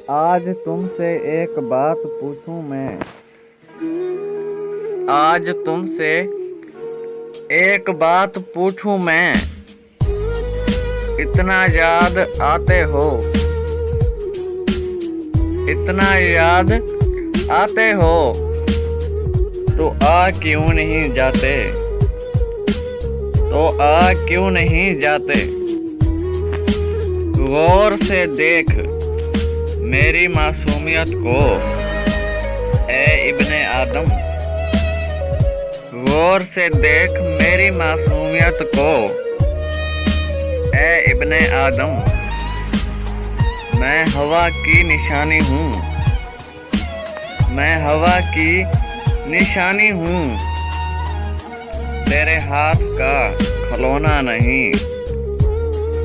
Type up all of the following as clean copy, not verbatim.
आज तुमसे एक बात पूछूं मैं। आज तुमसे एक बात पूछूं मैं। इतना याद आते हो, इतना याद आते हो, तो आ क्यों नहीं जाते, तो आ क्यों नहीं जाते। गौर से देख मेरी मासूमियत को, ए इब्ने आदम। गौर से देख मेरी मासूमियत को, ए इब्ने आदम। मैं हवा की निशानी हूँ, मैं हवा की निशानी हूँ। तेरे हाथ का खिलौना नहीं,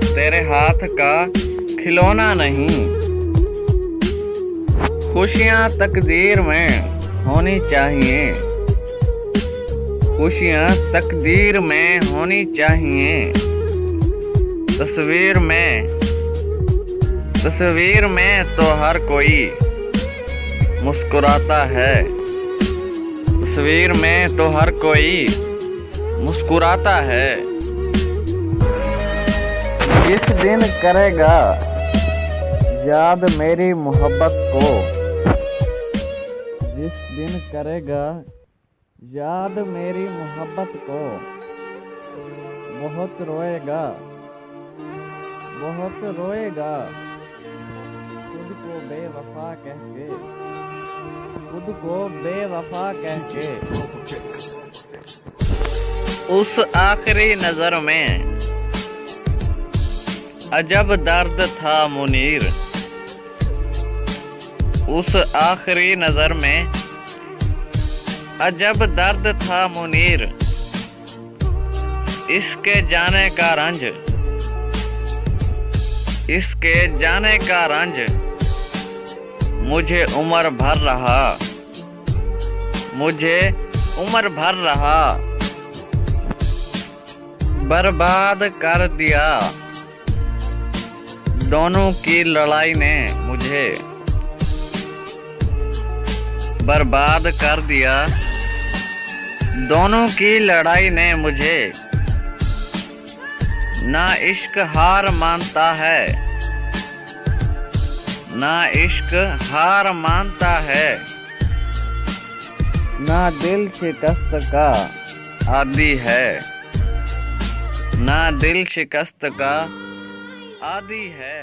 तेरे हाथ का खिलौना नहीं। खुशियाँ तकदीर में होनी चाहिए, खुशियाँ तकदीर में होनी चाहिए। तस्वीर में तो हर कोई मुस्कुराता है, तस्वीर में तो हर कोई मुस्कुराता है। जिस दिन करेगा याद मेरी मोहब्बत को, जिस दिन करेगा याद मेरी मोहब्बत को, बहुत रोएगा, बहुत रोएगा। खुद को बेवफा कह के, खुद को बेवफा कह के। उस आखिरी नजर में अजब दर्द था मुनीर, उस आखिरी नजर में अजब दर्द था मुनीर। इसके जाने का रंज, इसके जाने का रंज मुझे उम्र भर रहा, मुझे उम्र भर रहा। बर्बाद कर दिया दोनों की लड़ाई ने मुझे, बर्बाद कर दिया दोनों की लड़ाई ने मुझे। ना इश्क हार मानता है, ना इश्क हार मानता है। ना दिल शिकस्त का आदी है, ना दिल शिकस्त का आदी है।